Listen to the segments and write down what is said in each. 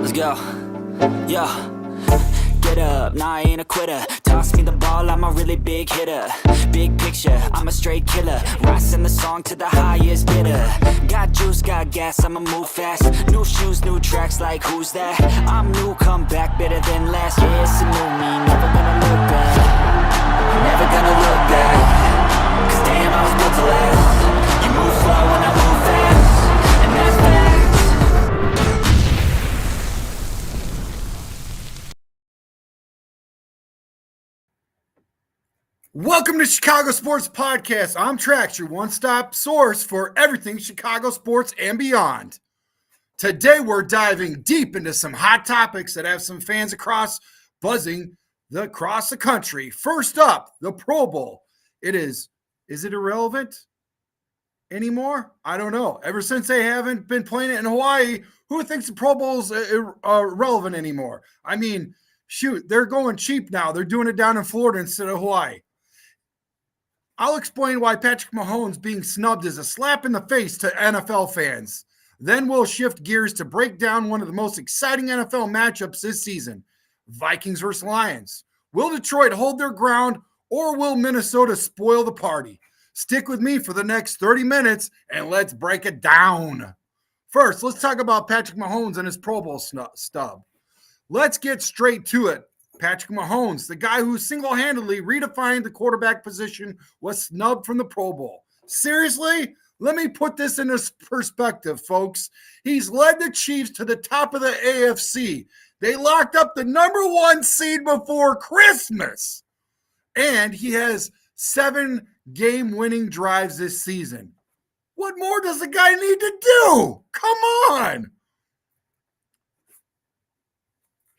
Let's go. Yeah. Get up, nah, I ain't a quitter. Toss me the ball, I'm a really big hitter. Big picture, I'm a straight killer. Rising the song to the highest bidder. Got juice, got gas, I'ma move fast. New shoes, new tracks, like who's that? I'm new, come back, better than last. Yeah, it's a new me, never gonna look back. Never gonna look back. Cause damn, I was built to last. You move slow and I move fast. And that's facts. Welcome to Chicago Sports Podcast. I'm Trax, your one-stop source for everything Chicago sports and beyond. Today, we're diving deep into some hot topics that have some fans buzzing across the country. First up, the Pro Bowl. Is it irrelevant anymore? I don't know. Ever since they haven't been playing it in Hawaii, who thinks the Pro Bowl is irrelevant anymore? I mean, shoot, they're going cheap now. They're doing it down in Florida instead of Hawaii. I'll explain why Patrick Mahomes being snubbed is a slap in the face to NFL fans. Then we'll shift gears to break down one of the most exciting NFL matchups this season, Vikings versus Lions. Will Detroit hold their ground, or will Minnesota spoil the party? Stick with me for the next 30 minutes, and let's break it down. First, let's talk about Patrick Mahomes and his Pro Bowl stub. Let's get straight to it. Patrick Mahomes, the guy who single-handedly redefined the quarterback position, was snubbed from the Pro Bowl. Seriously? Let me put this into perspective, folks. He's led the Chiefs to the top of the AFC. They locked up the number one seed before Christmas. And he has 7 game-winning drives this season. What more does the guy need to do? Come on.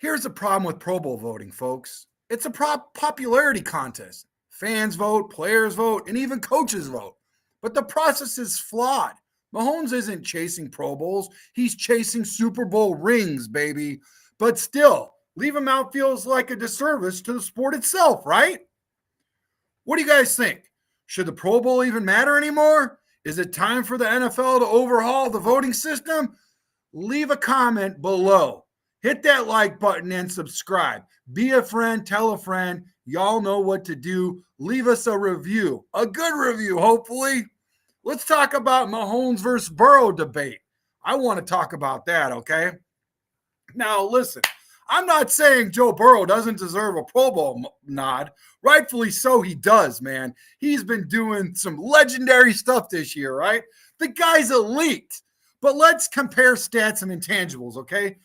Here's the problem with Pro Bowl voting, folks. It's a popularity contest. Fans vote, players vote, and even coaches vote. But the process is flawed. Mahomes isn't chasing Pro Bowls. He's chasing Super Bowl rings, baby. But still, leave him out feels like a disservice to the sport itself, right? What do you guys think? Should the Pro Bowl even matter anymore? Is it time for the NFL to overhaul the voting system? Leave a comment below. Hit that like button and subscribe. Be a friend, tell a friend. Y'all know what to do. Leave us a review, a good review, hopefully. Let's talk about Mahomes versus Burrow debate. I want to talk about that, okay? Now, listen, I'm not saying Joe Burrow doesn't deserve a Pro Bowl nod. Rightfully so, he does, man. He's been doing some legendary stuff this year, right? The guy's elite. But let's compare stats and intangibles, okay?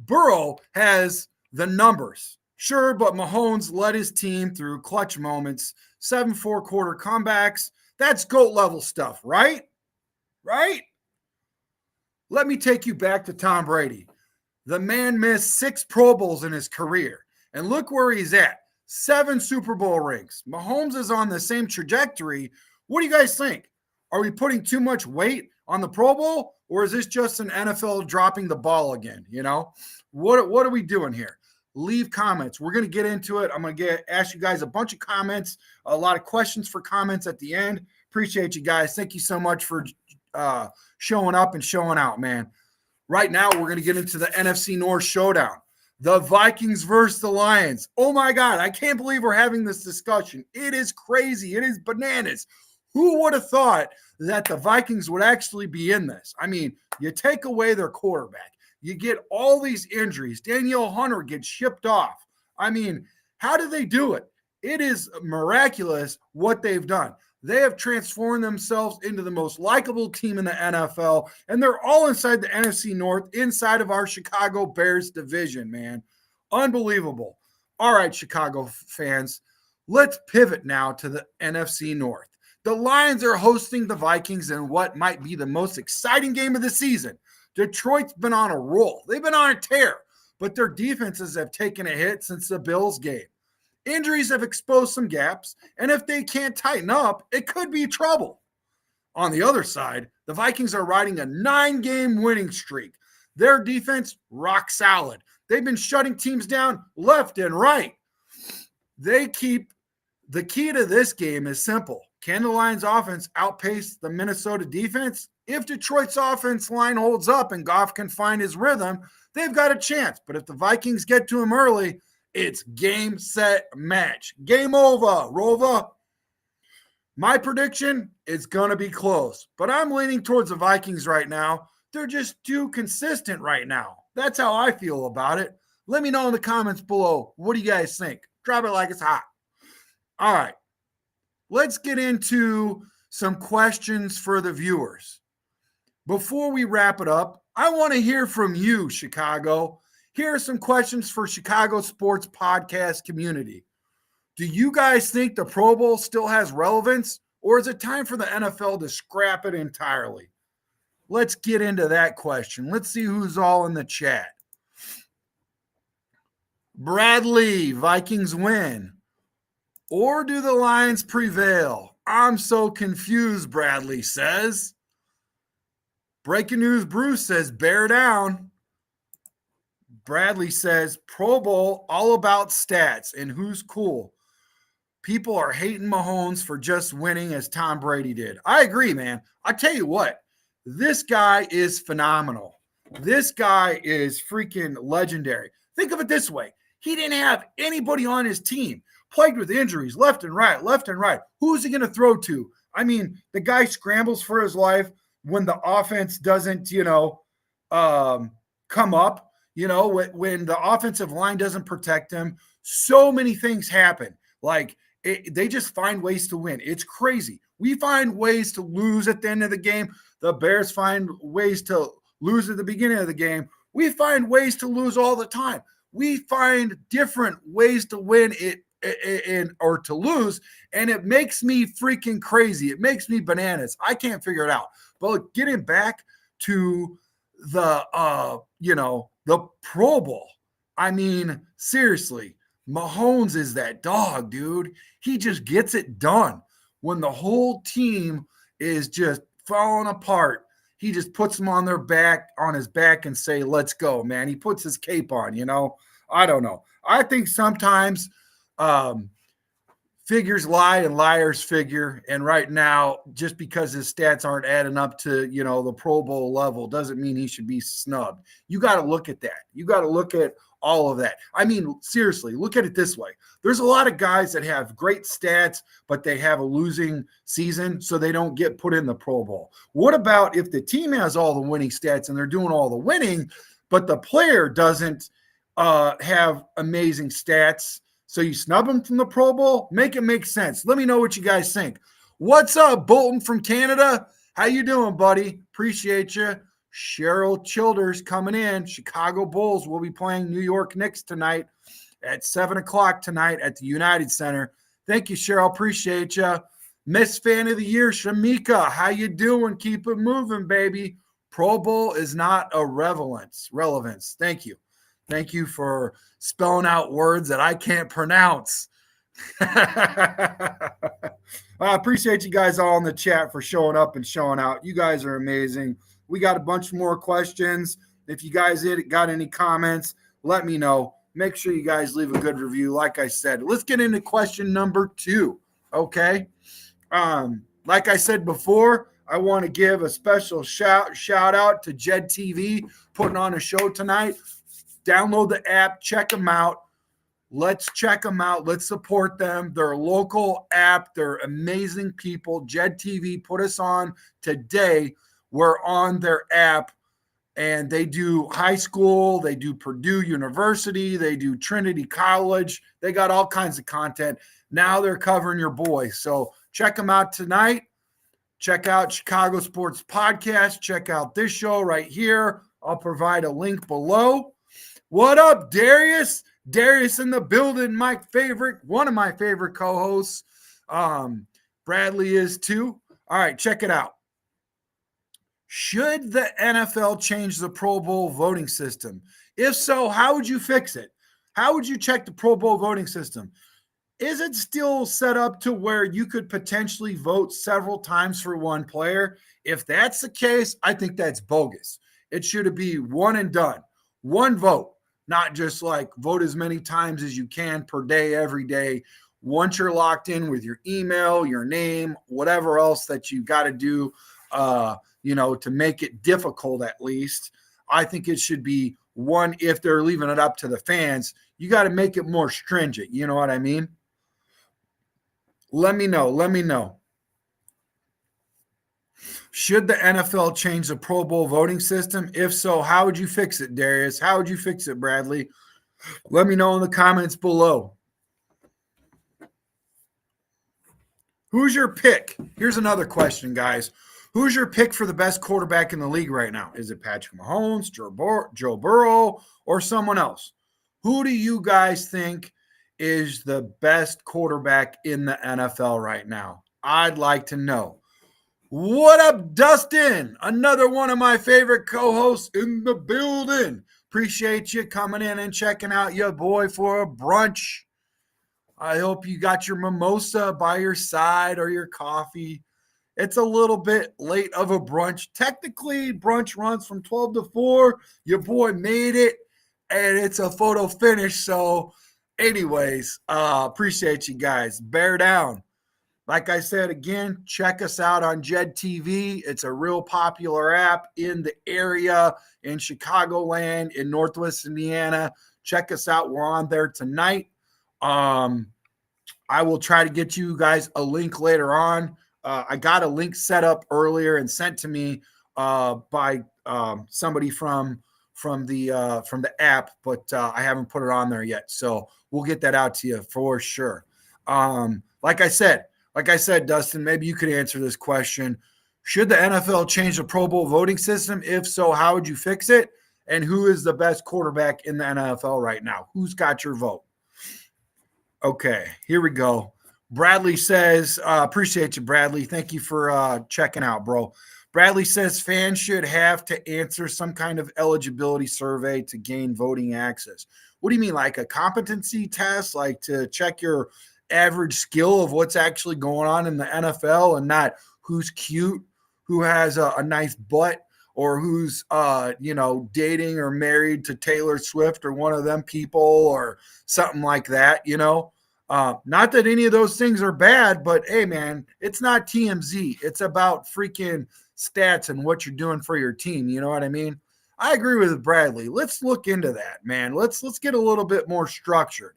Burrow has the numbers, sure, but Mahomes led his team through clutch moments, 7 four-quarter comebacks. That's GOAT-level stuff, right? Right? Let me take you back to Tom Brady. The man missed 6 Pro Bowls in his career, and look where he's at, 7 Super Bowl rings. Mahomes is on the same trajectory. What do you guys think? Are we putting too much weight on the Pro Bowl, or is this just an NFL dropping the ball again? You know, what are we doing here? Leave comments. We're going to get into it. I'm going to ask you guys a bunch of comments, a lot of questions for comments at the end. Appreciate you guys. Thank you so much for showing up and showing out, man. Right now, we're going to get into the NFC North Showdown. The Vikings versus the Lions. Oh, my God. I can't believe we're having this discussion. It is crazy. It is bananas. Who would have thought that the Vikings would actually be in this? I mean, you take away their quarterback. You get all these injuries. Danielle Hunter gets shipped off. I mean, how do they do it? It is miraculous what they've done. They have transformed themselves into the most likable team in the NFL, and they're all inside the NFC North, inside of our Chicago Bears division, man. Unbelievable. All right, Chicago fans, let's pivot now to the NFC North. The Lions are hosting the Vikings in what might be the most exciting game of the season. Detroit's been on a roll. They've been on a tear, but their defenses have taken a hit since the Bills game. Injuries have exposed some gaps, and if they can't tighten up, it could be trouble. On the other side, the Vikings are riding a 9-game winning streak. Their defense, rock solid. They've been shutting teams down left and right. The key to this game is simple. Can the Lions offense outpace the Minnesota defense? If Detroit's offense line holds up and Goff can find his rhythm, they've got a chance. But if the Vikings get to him early, it's game, set, match. Game over, Rova. My prediction is going to be close, but I'm leaning towards the Vikings right now. They're just too consistent right now. That's how I feel about it. Let me know in the comments below. What do you guys think? Drop it like it's hot. All right. Let's get into some questions for the viewers. Before we wrap it up, I want to hear from you, Chicago. Here are some questions for Chicago sports podcast community. Do you guys think the Pro Bowl still has relevance, or is it time for the NFL to scrap it entirely? Let's get into that question. Let's see who's all in the chat. Bradley, Vikings win. Or do the Lions prevail? I'm so confused, Bradley says. Breaking news, Bruce says, bear down. Bradley says, Pro Bowl, all about stats and who's cool. People are hating Mahomes for just winning as Tom Brady did. I agree, man. I tell you what, this guy is phenomenal. This guy is freaking legendary. Think of it this way. He didn't have anybody on his team. Plagued with injuries left and right, left and right. Who's he going to throw to? I mean, the guy scrambles for his life when the offense doesn't, come up, when the offensive line doesn't protect him. So many things happen. They just find ways to win. It's crazy. We find ways to lose at the end of the game. The Bears find ways to lose at the beginning of the game. We find ways to lose all the time. We find different ways to win it or to lose, and it makes me freaking crazy. It makes me bananas. I can't figure it out. But getting back to the Pro Bowl, I mean, seriously, Mahomes is that dog, dude. He just gets it done. When the whole team is just falling apart, he just puts them on his back and say, let's go, man. He puts his cape on, I don't know. I think sometimes figures lie and liars figure. And right now, just because his stats aren't adding up to, the Pro Bowl level doesn't mean he should be snubbed. You got to look at that. You got to look at all of that. I mean, seriously, look at it this way. There's a lot of guys that have great stats, but they have a losing season, so they don't get put in the Pro Bowl. What about if the team has all the winning stats and they're doing all the winning, but the player doesn't have amazing stats? So you snub him from the Pro Bowl? Make it make sense. Let me know what you guys think. What's up, Bolton from Canada? How you doing, buddy? Appreciate you. Cheryl Childers coming in. Chicago Bulls will be playing New York Knicks tonight at 7 o'clock tonight at the United Center. Thank you, Cheryl. Appreciate you. Miss Fan of the Year, Shamika. How you doing? Keep it moving, baby. Pro Bowl is not a relevance. Thank you. Thank you for spelling out words that I can't pronounce. I appreciate you guys all in the chat for showing up and showing out. You guys are amazing. We got a bunch more questions. If you guys got any comments, let me know. Make sure you guys leave a good review. Like I said, let's get into question number 2. Okay. Like I said before, I want to give a special shout out to Jed TV putting on a show tonight. Download the app, check them out. Let's check them out. Let's support them. They're a local app. They're amazing people. Jed TV put us on today. We're on their app, and they do high school. They do Purdue University. They do Trinity College. They got all kinds of content. Now they're covering your boys. So check them out tonight. Check out Chicago Sports Podcast. Check out this show right here. I'll provide a link below. What up, Darius? Darius in the building, one of my favorite co-hosts. Bradley is too. All right, check it out. Should the NFL change the Pro Bowl voting system? If so, how would you fix it? How would you check the Pro Bowl voting system? Is it still set up to where you could potentially vote several times for one player? If that's the case, I think that's bogus. It should be one and done. One vote. Not just like vote as many times as you can per day, every day. once you're locked in with your email, your name, whatever else that you got to do, to make it difficult at least, I think it should be one, if they're leaving it up to the fans, you got to make it more stringent. You know what I mean? Let me know. Should the NFL change the Pro Bowl voting system? If so, how would you fix it, Darius? How would you fix it, Bradley? Let me know in the comments below. Who's your pick? Here's another question, guys. Who's your pick for the best quarterback in the league right now? Is it Patrick Mahomes, Joe Burrow, or someone else? Who do you guys think is the best quarterback in the NFL right now? I'd like to know. What up, Dustin? Another one of my favorite co-hosts in the building. Appreciate you coming in and checking out your boy for a brunch. I hope you got your mimosa by your side or your coffee. It's a little bit late of a brunch. Technically, brunch runs from 12 to 4. Your boy made it, and it's a photo finish. So, anyways, appreciate you guys. Bear down. Like I said, again, check us out on Jed TV. It's a real popular app in the area, in Chicagoland, in Northwest Indiana. Check us out. We're on there tonight. I will try to get you guys a link later on. I got a link set up earlier and sent to me by somebody from the app, but I haven't put it on there yet. So we'll get that out to you for sure. Like I said, Dustin, maybe you could answer this question. Should the NFL change the Pro Bowl voting system? If so, how would you fix it? And who is the best quarterback in the NFL right now? Who's got your vote? Okay, here we go. Bradley says, appreciate you, Bradley. Thank you for checking out, bro. Bradley says fans should have to answer some kind of eligibility survey to gain voting access. What do you mean, like a competency test, like to check your average skill of what's actually going on in the NFL and not who's cute, who has a nice butt, or who's dating or married to Taylor Swift or one of them people or something like that, not that any of those things are bad, but hey, man, it's not TMZ. It's about freaking stats and what you're doing for your team. You know what I mean? I agree with Bradley. Let's look into that, man. Let's get a little bit more structured.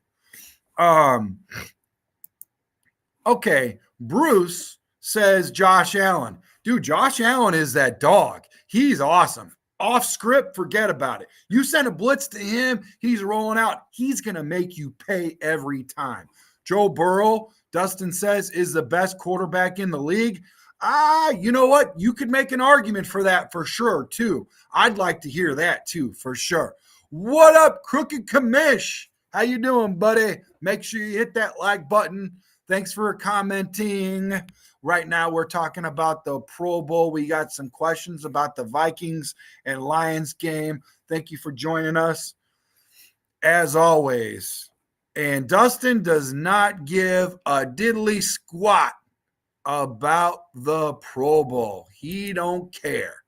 Okay, Bruce says Josh Allen. Dude, Josh Allen is that dog. He's awesome. Off script, forget about it. You send a blitz to him, he's rolling out. He's going to make you pay every time. Joe Burrow, Dustin says, is the best quarterback in the league. You know what? You could make an argument for that for sure, too. I'd like to hear that, too, for sure. What up, Crooked Commish? How you doing, buddy? Make sure you hit that like button. Thanks for commenting. Right now, we're talking about the Pro Bowl. We got some questions about the Vikings and Lions game. Thank you for joining us, as always. And Dustin does not give a diddly squat about the Pro Bowl. He don't care.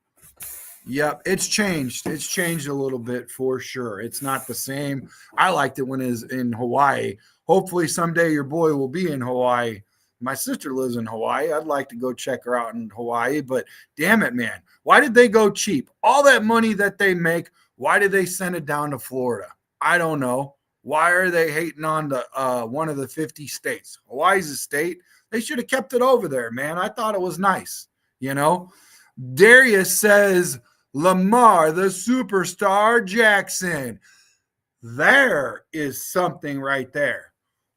Yep, it's changed. It's changed a little bit for sure. It's not the same. I liked it when it was in Hawaii. Hopefully someday your boy will be in Hawaii. My sister lives in Hawaii. I'd like to go check her out in Hawaii, but damn it, man. Why did they go cheap? All that money that they make, why did they send it down to Florida? I don't know. Why are they hating on the one of the 50 states? Hawaii's a state. They should have kept it over there, man. I thought it was nice, Darius says, Lamar, the superstar Jackson. There is something right there.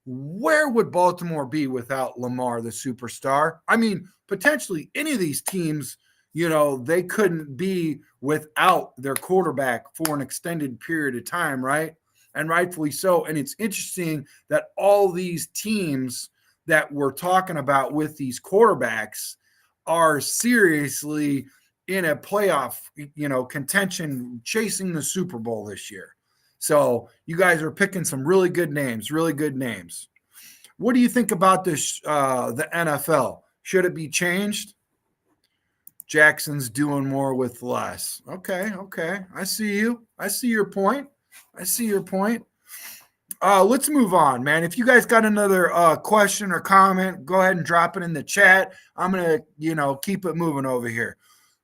Where would Baltimore be without Lamar, the superstar? I mean, potentially any of these teams, they couldn't be without their quarterback for an extended period of time, right? And rightfully so. And it's interesting that all these teams that we're talking about with these quarterbacks are seriously in a playoff, contention, chasing the Super Bowl this year. So you guys are picking some really good names, What do you think about this, the NFL? Should it be changed? Jackson's doing more with less. Okay. I see you. I see your point. Let's move on, man. If you guys got another question or comment, go ahead and drop it in the chat. I'm gonna, keep it moving over here.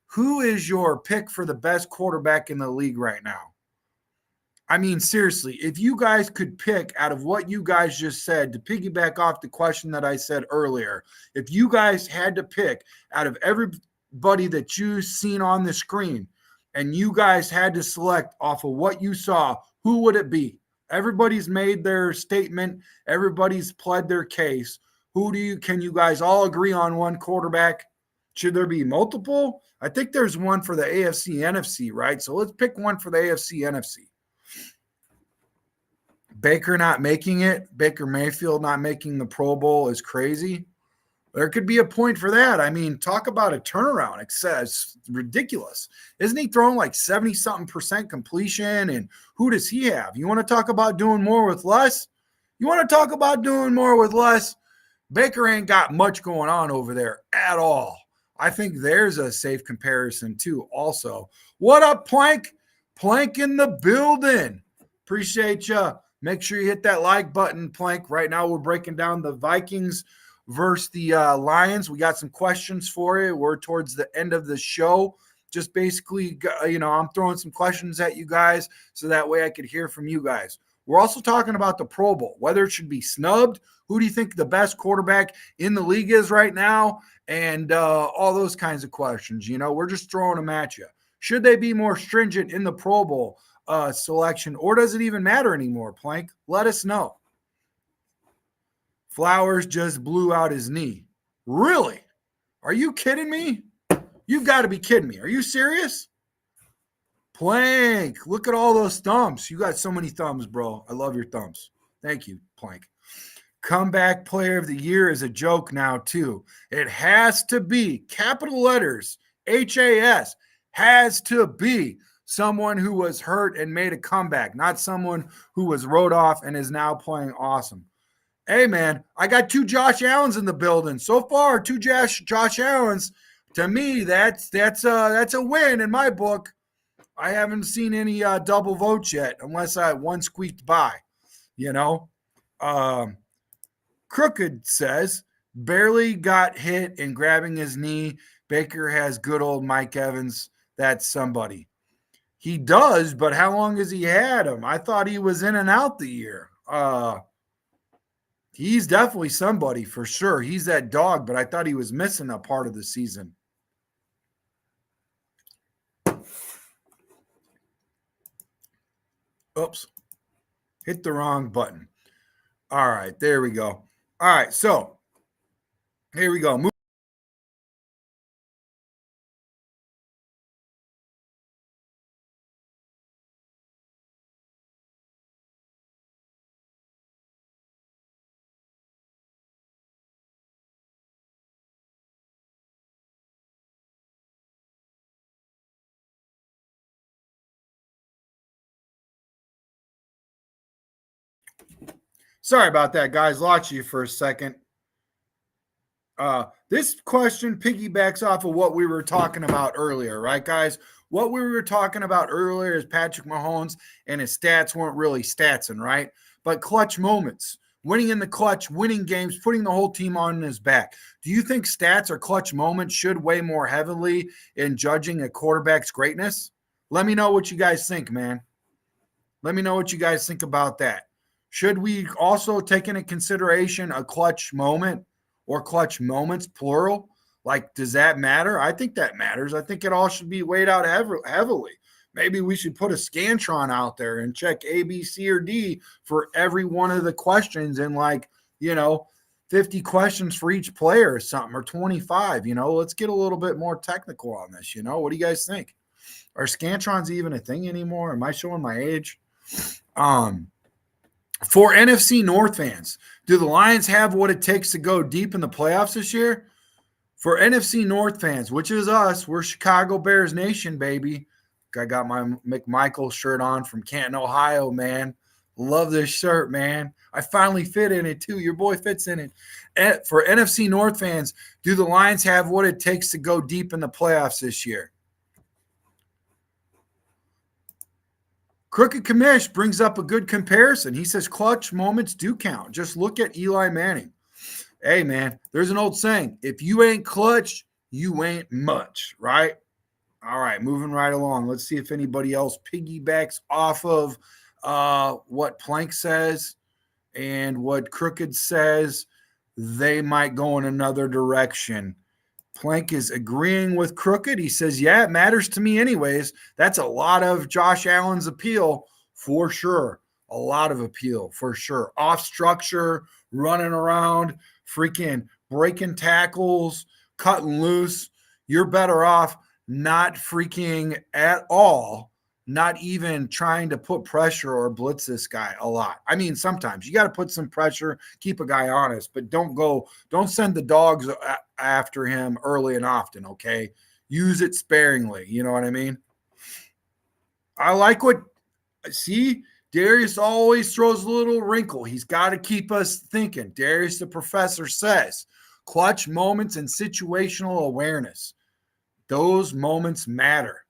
Who is your pick for the best quarterback in the league right now? I mean, seriously, if you guys could pick out of what you guys just said, to piggyback off the question that I said earlier, if you guys had to pick out of everybody that you've seen on the screen and you guys had to select off of what you saw, who would it be? Everybody's made their statement. Everybody's pled their case. Can you guys all agree on one quarterback? Should there be multiple? I think there's one for the AFC NFC, right? So let's pick one for the AFC NFC. Baker not making it, Baker Mayfield not making the Pro Bowl is crazy. There could be a point for that. I mean, talk about a turnaround. It's ridiculous. Isn't he throwing like 70-something% completion? And who does he have? You want to talk about doing more with less? Baker ain't got much going on over there at all. I think there's a safe comparison too also. What up, Plank? Plank in the building. Appreciate you. Make sure you hit that like button, Plank. Right now we're breaking down the Vikings versus the Lions. We got some questions for you. We're towards the end of the show. Just basically, I'm throwing some questions at you guys so that way I could hear from you guys. We're also talking about the Pro Bowl, whether it should be snubbed. Who do you think the best quarterback in the league is right now? And all those kinds of questions. We're just throwing them at you. Should they be more stringent in the Pro Bowl selection, or does it even matter anymore, Plank? Let us know. Flowers just blew out his knee. Really? Are you kidding me? You've got to be kidding me. Are you serious? Plank, look at all those thumbs. You got so many thumbs, bro. I love your thumbs. Thank you, Plank. Comeback player of the year is a joke now, too. It has to be, capital letters, HAS, has to be someone who was hurt and made a comeback, not someone who was wrote off and is now playing awesome. Hey, man, I got 2 Josh Allens in the building. So far, 2 Josh Allens. To me, that's a win in my book. I haven't seen any double votes yet, unless one squeaked by. Crooked says, barely got hit and grabbing his knee. Baker has good old Mike Evans. That's somebody. He does, but how long has he had him? I thought he was in and out the year. He's definitely somebody for sure. He's that dog, but I thought he was missing a part of the season. Oops. Hit the wrong button. All right, there we go. All right, so here we go. Sorry about that, guys. Lost you for a second. This question piggybacks off of what we were talking about earlier, right, guys? What we were talking about earlier is Patrick Mahomes and his stats weren't really statsing, right? But clutch moments, winning in the clutch, winning games, putting the whole team on his back. Do you think stats or clutch moments should weigh more heavily in judging a quarterback's greatness? Let me know what you guys think, man. Let me know what you guys think about that. Should we also take into consideration a clutch moment or clutch moments, plural? Like, does that matter? I think that matters. I think it all should be weighed out heavily. Maybe we should put a Scantron out there and check A, B, C, or D for every one of the questions and 50 questions for each player or something, or 25. Let's get a little bit more technical on this. What do you guys think? Are Scantrons even a thing anymore? Am I showing my age? For NFC North fans, do the Lions have what it takes to go deep in the playoffs this year? For NFC North fans, which is us, we're Chicago Bears Nation, baby. I got my McMichael shirt on from Canton, Ohio, man. Love this shirt, man. I finally fit in it, too. Your boy fits in it. For NFC North fans, do the Lions have what it takes to go deep in the playoffs this year? Crooked Commish brings up a good comparison. He says clutch moments do count. Just look at Eli Manning. Hey, man, there's an old saying. If you ain't clutch, you ain't much, right? All right, moving right along. Let's see if anybody else piggybacks off of what Plank says and what Crooked says. They might go in another direction. Plank is agreeing with Crooked. He says, yeah, it matters to me anyways. That's a lot of Josh Allen's appeal for sure. A lot of appeal for sure. Off structure, running around, freaking breaking tackles, cutting loose. You're better off not freaking at all, not even trying to put pressure or blitz this guy a lot. I mean, sometimes you got to put some pressure, keep a guy honest, but don't send the dogs after him early and often, okay? Use it sparingly, you know what I mean? I like Darius always throws a little wrinkle. He's got to keep us thinking. Darius, the professor, says, clutch moments and situational awareness. Those moments matter.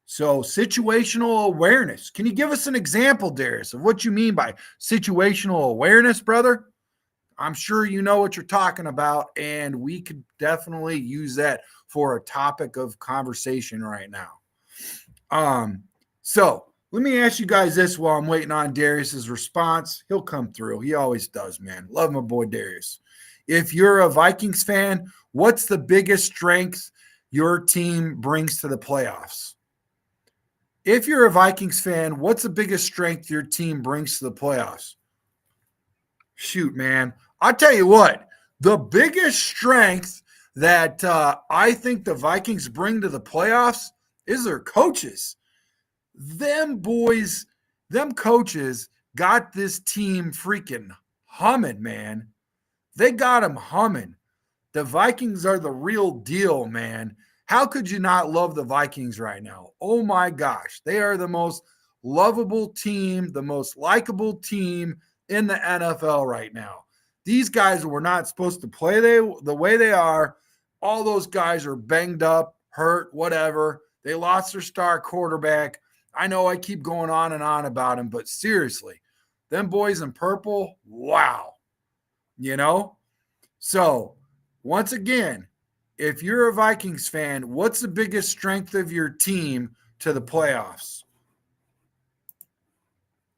So situational awareness. Can you give us an example, Darius, of what you mean by situational awareness, brother? I'm sure you know what you're talking about, and we could definitely use that for a topic of conversation right now. So let me ask you guys this while I'm waiting on Darius's response. He'll come through. He always does, man. Love my boy Darius. If you're a Vikings fan, what's the biggest strength your team brings to the playoffs? If you're a Vikings fan, what's the biggest strength your team brings to the playoffs? Shoot, man. I'll tell you what, the biggest strength that I think the Vikings bring to the playoffs is their coaches. Them boys, them coaches got this team freaking humming, man. They got them humming. The Vikings are the real deal, man. How could you not love the Vikings right now? Oh my gosh. They are the most lovable team, the most likable team in the NFL right now. These guys were not supposed to play the way they are. All those guys are banged up, hurt, whatever. They lost their star quarterback. I know I keep going on and on about him, but seriously, them boys in purple, wow. You know? So, once again, if you're a Vikings fan, what's the biggest strength of your team to the playoffs?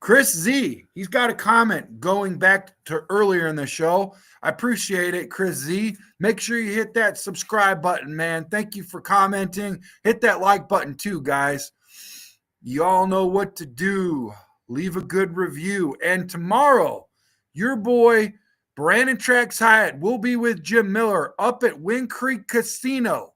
Chris Z, he's got a comment going back to earlier in the show. I appreciate it, Chris Z. Make sure you hit that subscribe button, man. Thank you for commenting. Hit that like button too, guys. You all know what to do. Leave a good review. And tomorrow, your boy Brandon Trax Hyatt will be with Jim Miller up at Wind Creek Casino.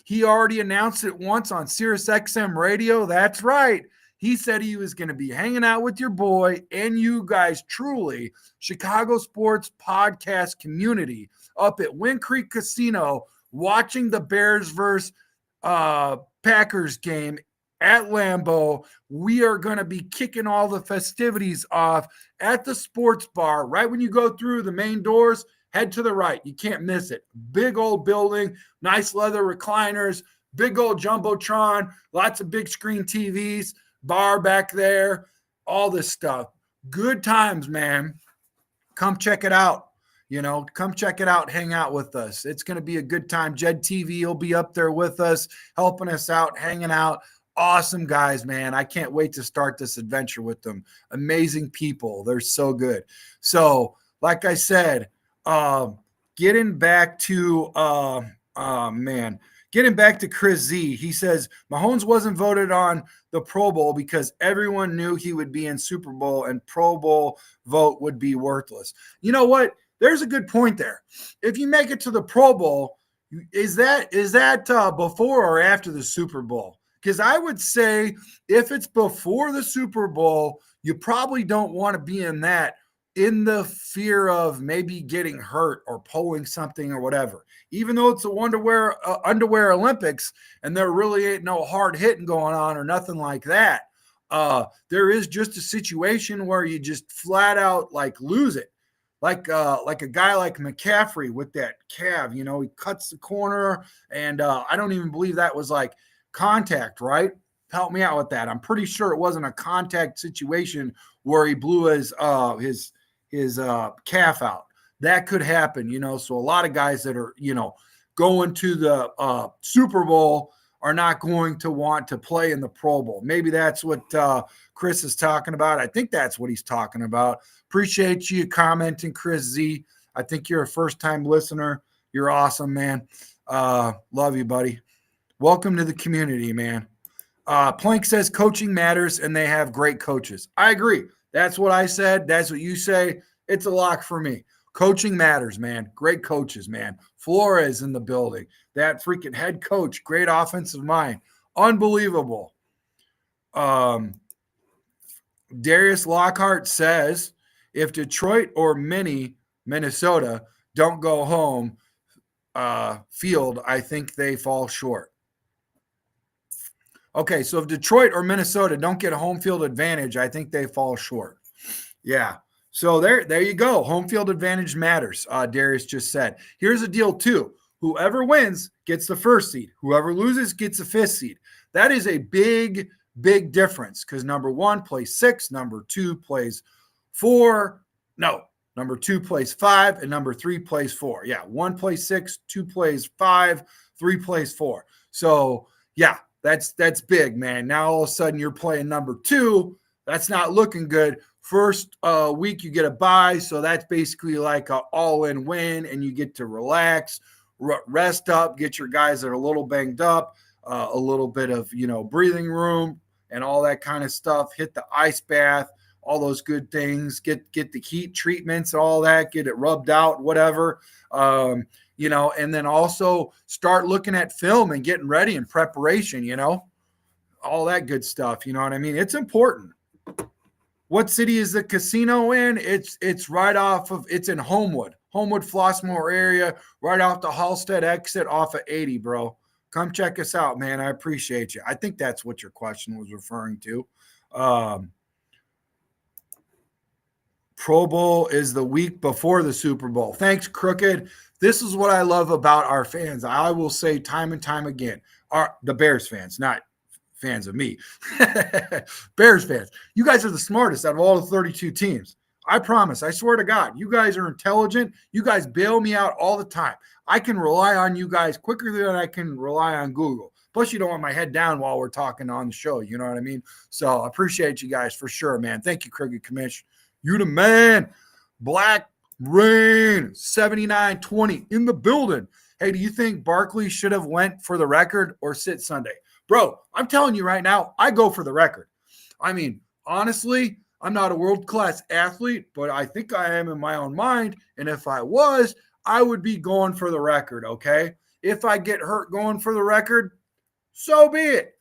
He already announced it once on Sirius XM radio. That's right. He said he was going to be hanging out with your boy and you guys truly, Chicago sports podcast community up at Wind Creek Casino watching the Bears versus Packers game at Lambeau. We are going to be kicking all the festivities off at the sports bar. Right when you go through the main doors, head to the right. You can't miss it. Big old building, nice leather recliners, big old Jumbotron, lots of big screen TVs, bar back there, all this stuff. Good times, man. Come check it out. Come check it out. Hang out with us. It's going to be a good time. Jed TV will be up there with us, helping us out, hanging out. Awesome guys, man. I can't wait to start this adventure with them. Amazing people. They're so good. So, like I said, getting back to Chris Z. He says Mahomes wasn't voted on the Pro Bowl because everyone knew he would be in Super Bowl and Pro Bowl vote would be worthless. You know what? There's a good point there. If you make it to the Pro Bowl, is that before or after the Super Bowl? Because I would say if it's before the Super Bowl, you probably don't want to be in that in the fear of maybe getting hurt or pulling something or whatever. Even though it's a underwear Olympics and there really ain't no hard hitting going on or nothing like that, there is just a situation where you just flat out like lose it. Like a guy like McCaffrey with that calf, he cuts the corner and I don't even believe that was like contact, right? Help me out with that. I'm pretty sure it wasn't a contact situation where he blew his calf out. That could happen, So a lot of guys that are, going to the Super Bowl are not going to want to play in the Pro Bowl. Maybe that's what Chris is talking about. I think that's what he's talking about. Appreciate you commenting, Chris Z. I think you're a first-time listener. You're awesome, man. Love you, buddy. Welcome to the community, man. Plank says coaching matters, and they have great coaches. I agree. That's what I said. That's what you say. It's a lock for me. Coaching matters, man. Great coaches, man. Flores in the building. That freaking head coach, great offensive mind. Unbelievable. Darius Lockhart says, if Detroit or Minnesota don't go home field, I think they fall short. Okay, so if Detroit or Minnesota don't get a home field advantage, I think they fall short. Yeah. So there you go. Home field advantage matters, Darius just said. Here's the deal, too. Whoever wins gets the first seed. Whoever loses gets the fifth seed. That is a big, big difference because number 1 plays 6, number 2 plays 4. No, number 2 plays 5, and number 3 plays 4. Yeah, 1 plays 6, 2 plays 5, 3 plays 4. So, yeah, that's big, man. Now all of a sudden you're playing number 2. That's not looking good. First week you get a bye, so that's basically like an all-in win, and you get to relax, rest up, get your guys that are a little banged up, a little bit of breathing room and all that kind of stuff. Hit the ice bath, all those good things. Get the heat treatments, all that. Get it rubbed out, whatever. And then also start looking at film and getting ready in preparation. All that good stuff. You know what I mean? It's important. What city is the casino in? It's right off of, it's in Homewood, Flossmoor area, right off the Halstead exit off of 80, bro. Come check us out, man. I appreciate you. I think that's what your question was referring to. Pro Bowl is the week before the Super Bowl. Thanks, Crooked. This is what I love about our fans. I will say time and time again, the Bears fans, not fans of me. Bears fans. You guys are the smartest out of all the 32 teams. I promise. I swear to God. You guys are intelligent. You guys bail me out all the time. I can rely on you guys quicker than I can rely on Google. Plus, you don't want my head down while we're talking on the show. You know what I mean? So I appreciate you guys for sure, man. Thank you, Crooked Commish. You the man. Black Rain 7920 in the building. Hey, do you think Barkley should have went for the record or sit Sunday? Bro, I'm telling you right now, I go for the record. I mean, honestly, I'm not a world-class athlete, but I think I am in my own mind. And if I was, I would be going for the record, okay? If I get hurt going for the record, so be it.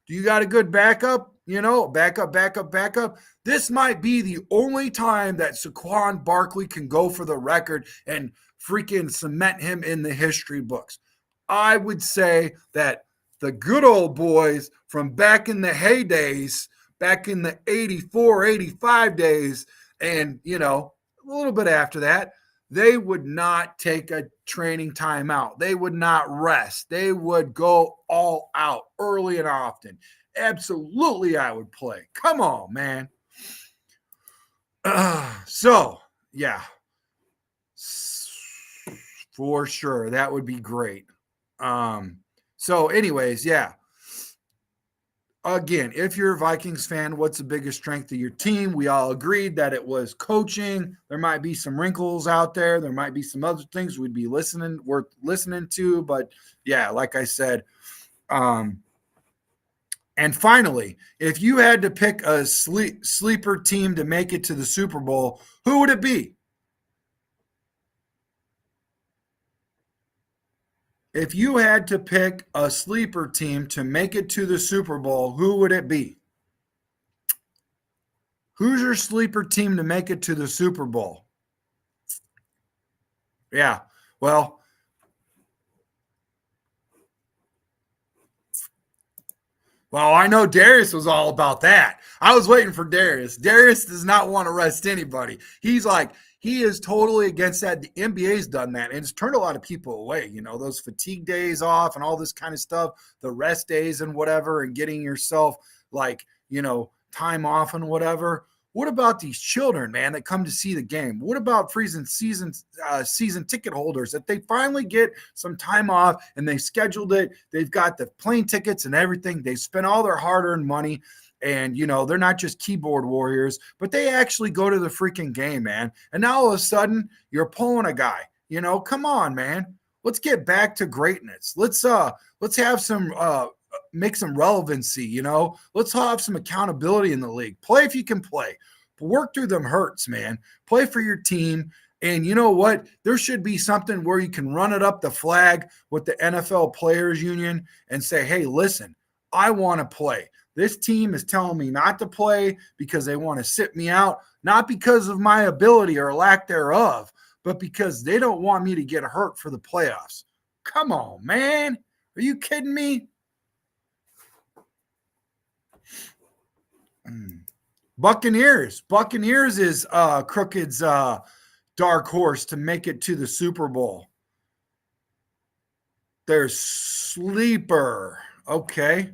Do you got a good backup? Backup. This might be the only time that Saquon Barkley can go for the record and freaking cement him in the history books. I would say that the good old boys from back in the heydays, back in the 84, 85 days, and, a little bit after that, they would not take a training time out. They would not rest. They would go all out early and often. Absolutely, I would play. Come on, man. So, yeah. For sure. That would be great. So anyways, yeah. Again, if you're a Vikings fan, what's the biggest strength of your team? We all agreed that it was coaching. There might be some wrinkles out there. There might be some other things we'd be worth listening to. But yeah, like I said, and finally, if you had to pick a sleeper team to make it to the Super Bowl, who would it be? If you had to pick a sleeper team to make it to the Super Bowl, who would it be? Who's your sleeper team to make it to the Super Bowl? Yeah, well, I know Darius was all about that. I was waiting for Darius. Darius does not want to rest anybody. He's like, He is totally against that. The NBA's done that, and it's turned a lot of people away. Those fatigue days off and all this kind of stuff, the rest days and whatever, and getting yourself time off and whatever. What about these children, man, that come to see the game? What about freezing season ticket holders that they finally get some time off and they scheduled it? They've got the plane tickets and everything. They spent all their hard-earned money. And, they're not just keyboard warriors, but they actually go to the freaking game, man. And now all of a sudden you're pulling a guy, come on, man. Let's get back to greatness. Let's have some, make some relevancy, let's have some accountability in the league. Play if you can play, work through them hurts, man. Play for your team. And you know what? There should be something where you can run it up the flag with the NFL Players Union and say, hey, listen, I want to play. This team is telling me not to play because they want to sit me out, not because of my ability or lack thereof, but because they don't want me to get hurt for the playoffs. Come on, man. Are you kidding me? Buccaneers. Buccaneers is Crooked's dark horse to make it to the Super Bowl. There's Sleeper. Okay.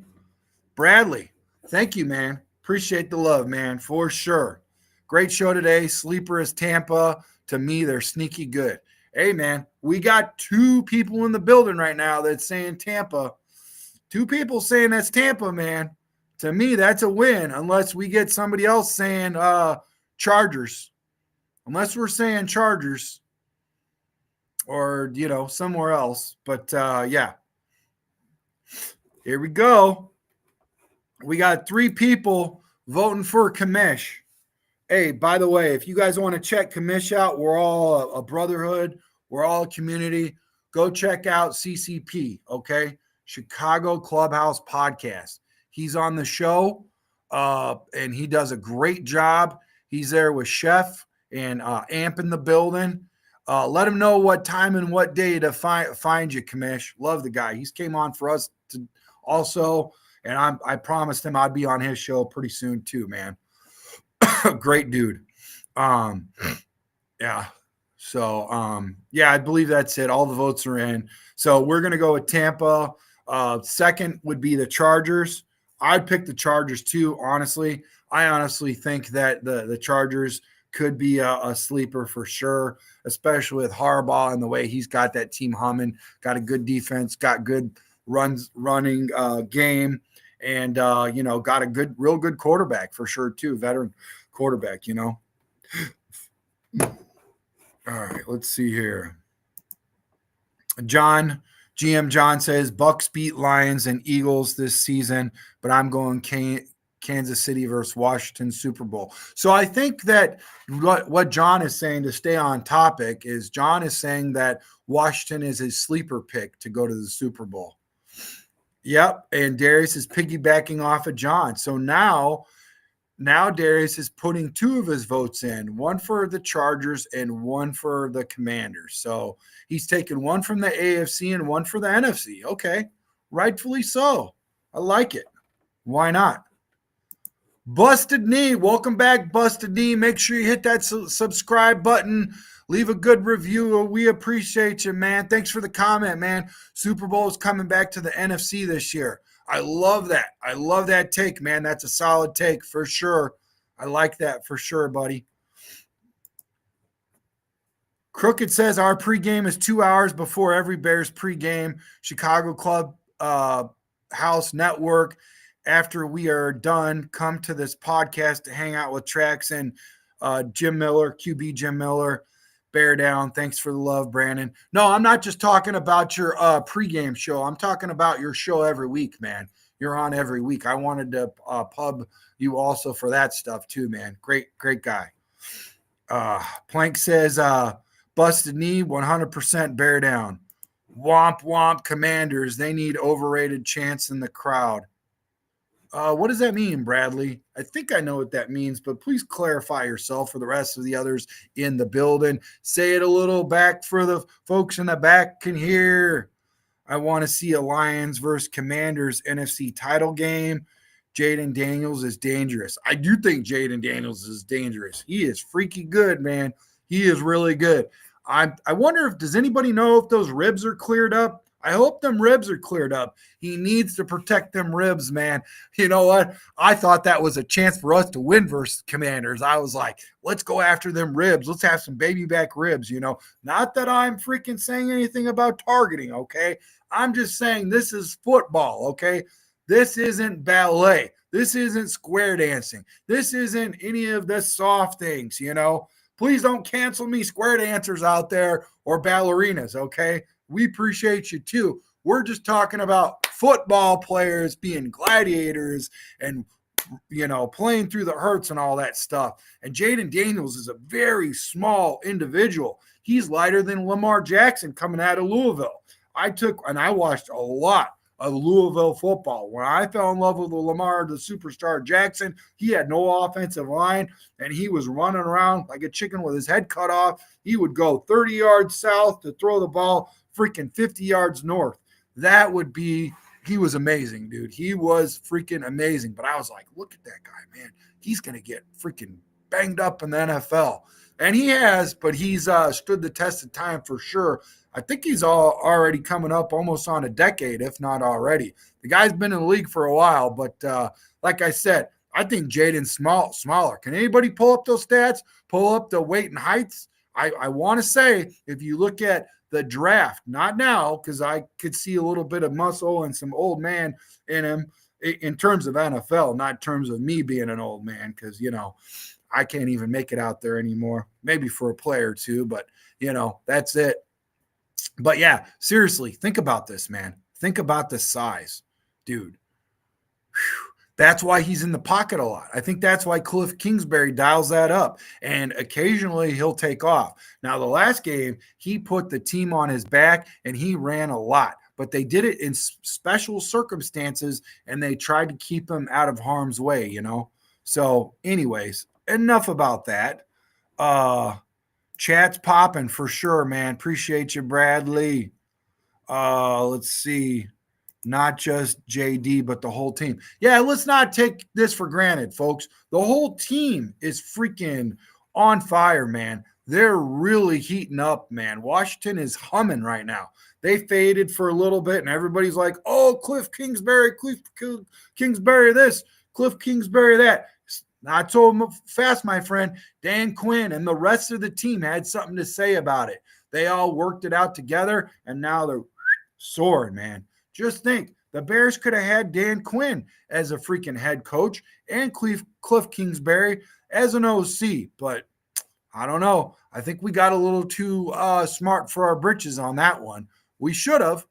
Bradley, thank you, man. Appreciate the love, man, for sure. Great show today. Sleeper is Tampa. To me, they're sneaky good. Hey, man, we got 2 people in the building right now that's saying Tampa. 2 people saying that's Tampa, man. To me, that's a win, unless we get somebody else saying Chargers. Unless we're saying Chargers or, somewhere else. But, yeah. Here we go. We got 3 people voting for Kamish. Hey, by the way, if you guys want to check Kamish out, we're all a brotherhood. We're all a community. Go check out CCP, okay? Chicago Clubhouse Podcast. He's on the show, and he does a great job. He's there with Chef and Amp in the building. Let him know what time and what day to find you, Kamish. Love the guy. He's came on for us to also. And I promised him I'd be on his show pretty soon too, man. Great dude. Yeah. So, yeah, I believe that's it. All the votes are in. So we're going to go with Tampa. Second would be the Chargers. I'd pick the Chargers too, honestly. I honestly think that the Chargers could be a sleeper for sure, especially with Harbaugh and the way he's got that team humming, got a good defense, got good running game. And, got a real good quarterback for sure, too. Veteran quarterback, All right, let's see here. GM John says Bucks beat Lions and Eagles this season, but I'm going Kansas City versus Washington Super Bowl. So I think that what John is saying, to stay on topic, is John is saying that Washington is his sleeper pick to go to the Super Bowl. Yep, and Darius is piggybacking off of John. So now Darius is putting 2 of his votes in, one for the Chargers and one for the Commanders. So he's taken one from the AFC and one for the NFC. Okay, rightfully so. I like it. Why not? Busted Knee, welcome back, Busted Knee. Make sure you hit that subscribe button. Leave a good review. We appreciate you, man. Thanks for the comment, man. Super Bowl is coming back to the NFC this year. I love that. I love that take, man. That's a solid take for sure. I like that for sure, buddy. Crooked says our pregame is 2 hours before every Bears pregame. Chicago Club House Network. After we are done, come to this podcast to hang out with Trax and Jim Miller, QB Jim Miller. Bear down. Thanks for the love, Brandon. No, I'm not just talking about your pregame show. I'm talking about your show every week, man. You're on every week. I wanted to pub you also for that stuff too, man. Great guy. Plank says, Busted Knee, 100% bear down. Womp womp Commanders. They need overrated chants in the crowd. What does that mean, Bradley? I think I know what that means, but please clarify yourself for the rest of the others in the building. Say it a little back for the folks in the back can hear. I want to see a Lions versus Commanders NFC title game. Jaden Daniels is dangerous. I do think Jaden Daniels is dangerous. He is freaky good, man. He is really good. I wonder if does anybody know if those ribs are cleared up? I hope them ribs are cleared up. He needs to protect them ribs, man. You know what? I thought that was a chance for us to win versus Commanders. I was like, let's go after them ribs. Let's have some baby back ribs, you know. Not that I'm freaking saying anything about targeting, okay? I'm just saying this is football, okay? This isn't ballet. This isn't square dancing. This isn't any of the soft things, you know. Please don't cancel me, square dancers out there or ballerinas, okay? We appreciate you too. We're just talking about football players being gladiators and, you know, playing through the hurts and all that stuff. And Jaden Daniels is a very small individual. He's lighter than Lamar Jackson coming out of Louisville. I watched a lot of Louisville football. When I fell in love with Lamar, the superstar Jackson, he had no offensive line, and he was running around like a chicken with his head cut off. He would go 30 yards south to throw the ball freaking 50 yards north. He was amazing, dude. He was freaking amazing. But I was like, look at that guy, man. He's going to get freaking banged up in the NFL. And he has, but he's stood the test of time for sure. I think he's already coming up almost on a decade, if not already. The guy's been in the league for a while, but like I said, I think Jaden's smaller. Can anybody pull up those stats? Pull up the weight and heights? I want to say, if you look at the draft, not now, because I could see a little bit of muscle and some old man in him in terms of NFL, not in terms of me being an old man, because, you know, I can't even make it out there anymore. Maybe for a play or two, but, you know, that's it. But, yeah, seriously, think about this, man. Think about the size, dude. Whew. That's why he's in the pocket a lot. I think that's why Cliff Kingsbury dials that up, and occasionally he'll take off. Now, the last game, he put the team on his back, and he ran a lot. But they did it in special circumstances, and they tried to keep him out of harm's way, you know. So, anyways, enough about that. Chat's popping for sure, man. Appreciate you, Bradley. Let's see. Not just JD, but the whole team. Yeah, let's not take this for granted, folks. The whole team is freaking on fire, man. They're really heating up, man. Washington is humming right now. They faded for a little bit, and everybody's like, oh, Cliff Kingsbury this, Cliff Kingsbury that. Not so fast, my friend. Dan Quinn and the rest of the team had something to say about it. They all worked it out together, and now they're soaring, man. Just think, the Bears could have had Dan Quinn as a freaking head coach and Cliff Kingsbury as an OC, but I don't know. I think we got a little too smart for our britches on that one. We should have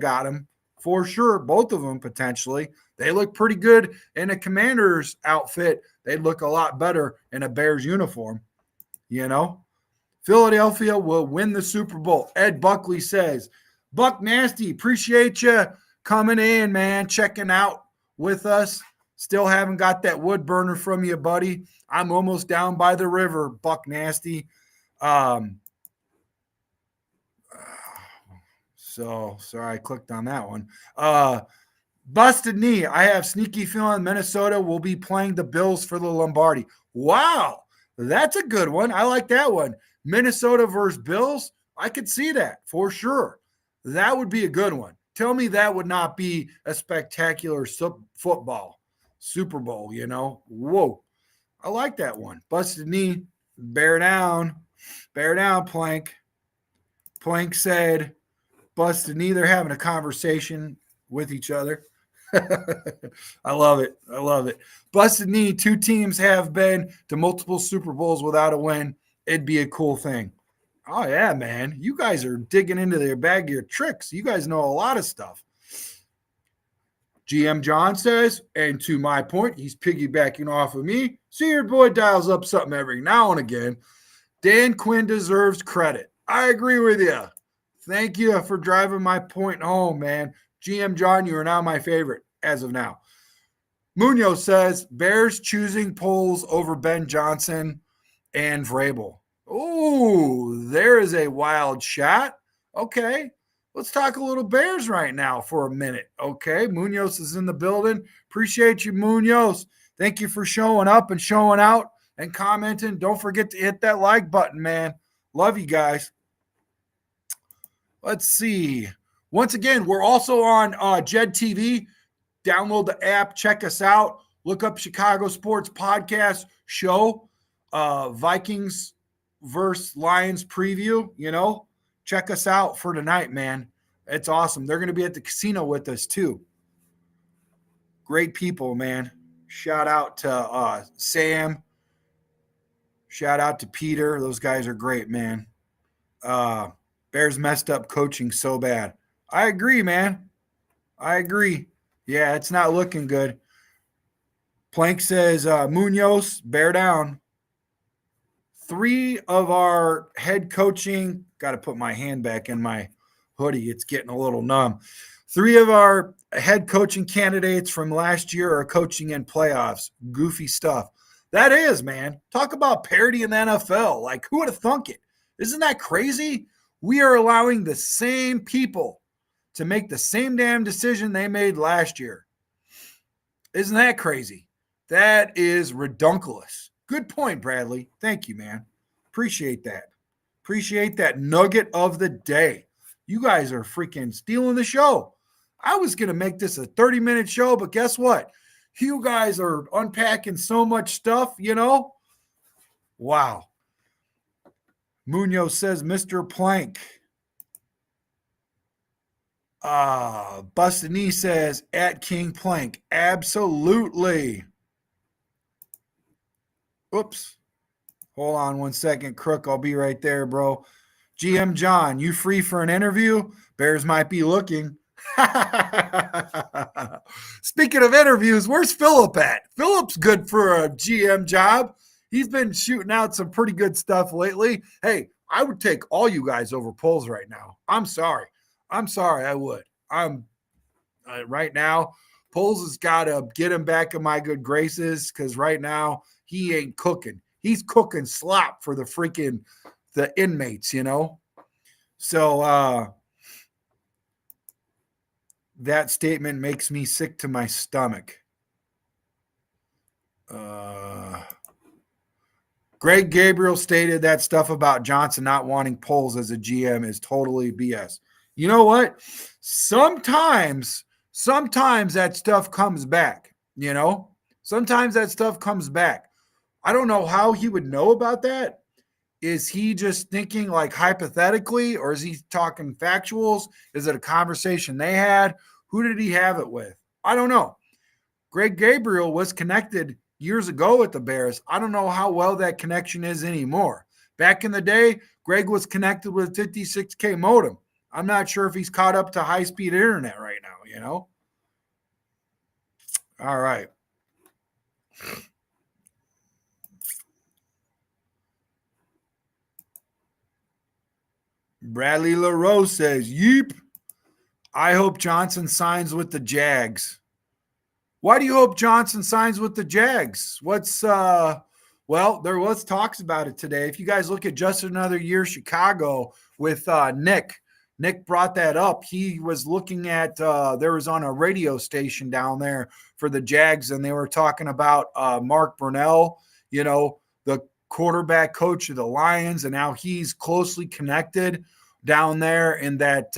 got him for sure, both of them potentially. They look pretty good in a Commander's outfit. They'd look a lot better in a Bears uniform, you know. Philadelphia will win the Super Bowl. Ed Buckley says, Buck Nasty, appreciate you coming in, man, checking out with us. Still haven't got that wood burner from you, buddy. I'm almost down by the river, Buck Nasty. So sorry I clicked on that one. Busted knee. I have sneaky feeling Minnesota will be playing the Bills for the Lombardi. Wow, that's a good one. I like that one. Minnesota versus Bills. I could see that for sure. That would be a good one. Tell me that would not be a spectacular football Super Bowl, you know? Whoa. I like that one. Busted knee. Bear down. Bear down, Plank. Plank said, busted knee. They're having a conversation with each other. I love it. I love it. Busted knee. Two teams have been to multiple Super Bowls without a win. It'd be a cool thing. Oh, yeah, man. You guys are digging into their bag of your tricks. You guys know a lot of stuff. GM John says, and to my point, he's piggybacking off of me. See, your boy dials up something every now and again. Dan Quinn deserves credit. I agree with you. Thank you for driving my point home, man. GM John, you are now my favorite as of now. Munoz says, Bears choosing Poles over Ben Johnson and Vrabel. Oh, there is a wild shot. Okay, let's talk a little Bears right now for a minute. Okay, Munoz is in the building. Appreciate you, Munoz. Thank you for showing up and showing out. and commenting. Don't forget to hit that like button, man. Love you guys. Let's see. Once again, we're also on Jed TV. Download the app. Check us out. Look up Chicago Sports Podcast Show. Vikings versus Lions preview. Check us out for tonight, man. It's awesome. They're going to be at the casino with us too. Great people, man. Shout out to Sam. Shout out to Peter. Those guys are great, man. Bears messed up coaching so bad. I agree, man. I agree. Yeah, it's not looking good. Plank says, Munoz, bear down. 3 of our head coaching, got to put my hand back in my hoodie. It's getting a little numb. 3 of our head coaching candidates from last year are coaching in playoffs. Goofy stuff. That is, man. Talk about parity in the NFL. Like, who would have thunk it? Isn't that crazy? We are allowing the same people to make the same damn decision they made last year. Isn't that crazy? That is redunculous. Good point, Bradley. Thank you, man. Appreciate that. Appreciate that nugget of the day. You guys are freaking stealing the show. I was going to make this a 30-minute show, but guess what? You guys are unpacking so much stuff, Wow. Munoz says, Mr. Plank. Bustany says, at King Plank. Absolutely. Oops. Hold on one second, Crook. I'll be right there, bro. GM John, you free for an interview? Bears might be looking. Speaking of interviews, where's Philip at? Philip's good for a GM job. He's been shooting out some pretty good stuff lately. Hey, I would take all you guys over Poles right now. I'm sorry, I would. Right now, Poles has got to get him back in my good graces because right now he ain't cooking. He's cooking slop for the inmates, So that statement makes me sick to my stomach. Greg Gabriel stated that stuff about Johnson not wanting Poles as a GM is totally BS. You know what? Sometimes that stuff comes back, Sometimes that stuff comes back. I don't know how he would know about that. Is he just thinking like hypothetically, or is he talking factuals? Is it a conversation they had? Who did he have it with? I don't know. Greg Gabriel was connected years ago with the Bears. I don't know how well that connection is anymore. Back in the day, Greg was connected with 56K modem. I'm not sure if he's caught up to high-speed internet right now, All right. Bradley LaRose says, yeep. I hope Johnson signs with the Jags. Why do you hope Johnson signs with the Jags? Well, there was talks about it today. If you guys look at Just Another Year Chicago with Nick brought that up. He was looking at, there was on a radio station down there for the Jags, and they were talking about Mark Brunell, the quarterback coach of the Lions, and how he's closely connected down there, and that,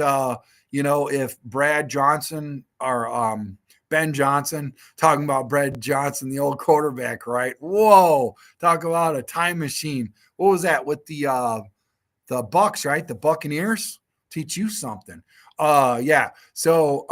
if Brad Johnson or Ben Johnson, talking about Brad Johnson, the old quarterback, right? Whoa, talk about a time machine. What was that with the Bucks, right? The Buccaneers? Teach you something. Yeah. So,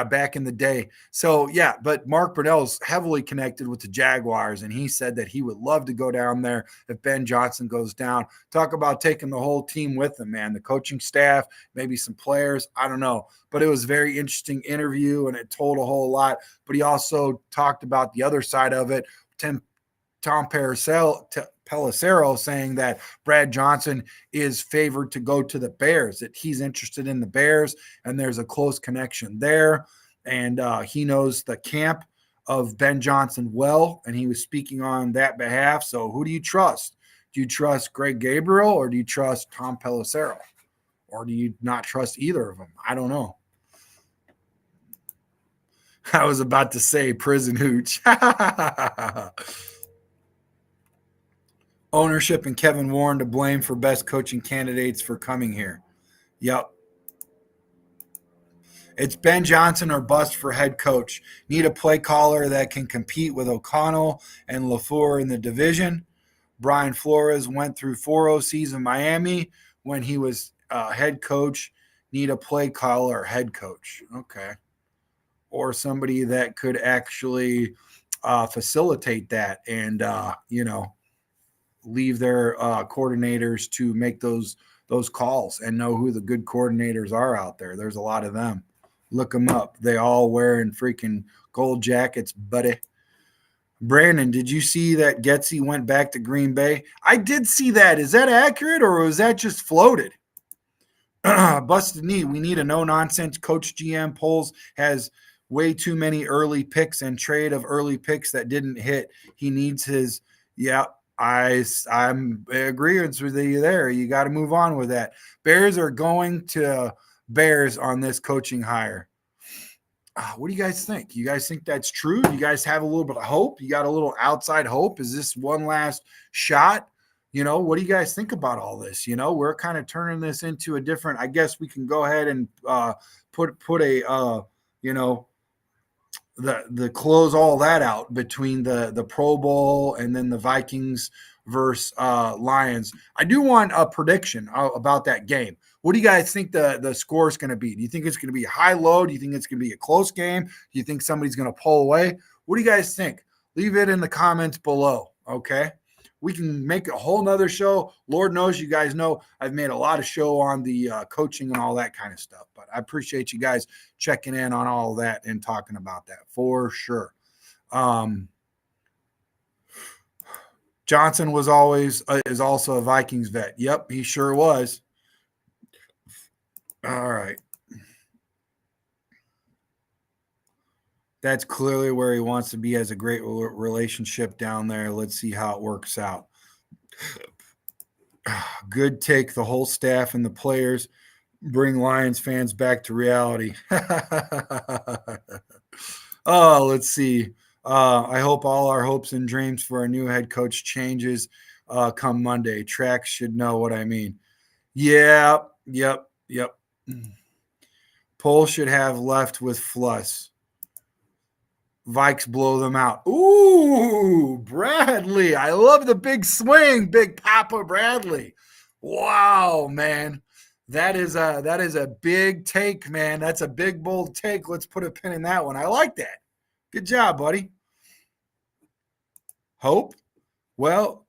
back in the day. So, yeah, but Mark Brunell's heavily connected with the Jaguars, and he said that he would love to go down there if Ben Johnson goes down. Talk about taking the whole team with him, man. The coaching staff, maybe some players. I don't know. But it was a very interesting interview, and it told a whole lot. But he also talked about the other side of it. Tom Pelissero saying that Brad Johnson is favored to go to the Bears, that he's interested in the Bears, and there's a close connection there. And he knows the camp of Ben Johnson well, and he was speaking on that behalf. So who do you trust? Do you trust Greg Gabriel, or do you trust Tom Pelissero? Or do you not trust either of them? I don't know. I was about to say prison hooch. Ownership and Kevin Warren to blame for best coaching candidates for coming here. Yep. It's Ben Johnson or bust for head coach. Need a play caller that can compete with O'Connell and LaFleur in the division. Brian Flores went through 4 OCs in Miami when he was head coach. Need a play caller head coach. Okay. Or somebody that could actually facilitate that and, leave their coordinators to make those calls and know who the good coordinators are out there. There's a lot of them. Look them up. They all wearing freaking gold jackets, buddy. Brandon, did you see that Getsy went back to Green Bay? I did see that. Is that accurate or was that just floated? Busted knee. We need a no-nonsense coach. GM polls has way too many early picks and trade of early picks that didn't hit. He needs his – yeah, I'm agreeing with you there. You got to move on with that. Bears are going to Bears on this coaching hire. What do you guys think? You guys think that's true? You guys have a little bit of hope? You got a little outside hope? Is this one last shot? What do you guys think about all this? We're kind of turning this into a different, I guess we can go ahead and put a, the close all that out between the Pro Bowl and then the Vikings versus Lions. I do want a prediction about that game. What do you guys think the score is going to be? Do you think it's going to be high-low? Do you think it's going to be a close game? Do you think somebody's going to pull away? What do you guys think? Leave it in the comments below, okay? We can make a whole nother show. Lord knows you guys know I've made a lot of show on the coaching and all that kind of stuff. But I appreciate you guys checking in on all of that and talking about that for sure. Johnson is also a Vikings vet. Yep, he sure was. All right. That's clearly where he wants to be. Has a great relationship down there. Let's see how it works out. Good take. The whole staff and the players bring Lions fans back to reality. Oh, let's see. I hope all our hopes and dreams for a new head coach changes come Monday. Tracks should know what I mean. Yeah. Yep. Poll should have left with Fluss. Vikes blow them out. Ooh, Bradley. I love the big swing, Big Papa Bradley. Wow, man. That is a big take, man. That's a big, bold take. Let's put a pin in that one. I like that. Good job, buddy. Hope? Well,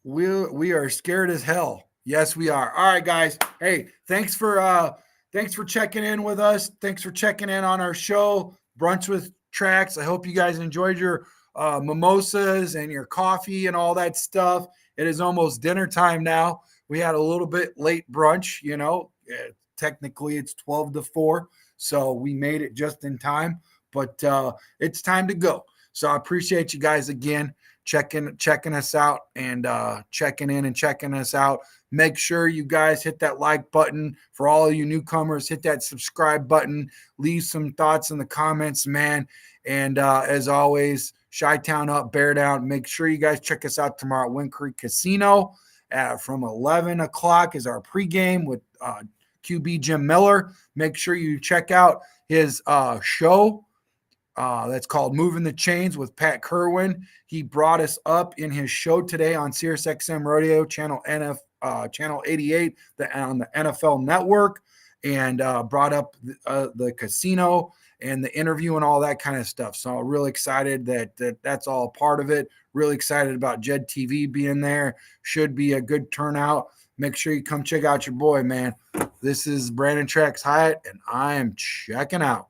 we are scared as hell. Yes, we are. All right, guys. Hey, thanks for checking in with us. Thanks for checking in on our show, Brunch with Tracks. I hope you guys enjoyed your mimosas and your coffee and all that stuff. It is almost dinner time now. We had a little bit late brunch, technically it's 12 to 4, so we made it just in time, but it's time to go. So I appreciate you guys again checking us out and checking in and checking us out. Make sure you guys hit that like button. For all of you newcomers, hit that subscribe button. Leave some thoughts in the comments, man. And as always, Chi-Town up, Bear down. Make sure you guys check us out tomorrow at Wind Creek Casino from 11 o'clock is our pregame with QB Jim Miller. Make sure you check out his show. That's called Moving the Chains with Pat Kerwin. He brought us up in his show today on SiriusXM Radio, channel 88 on the NFL Network, and brought up the casino and the interview and all that kind of stuff. So I'm really excited that's all part of it. Really excited about Jed TV being there. Should be a good turnout. Make sure you come check out your boy, man. This is Brandon Trax Hyatt, and I am checking out.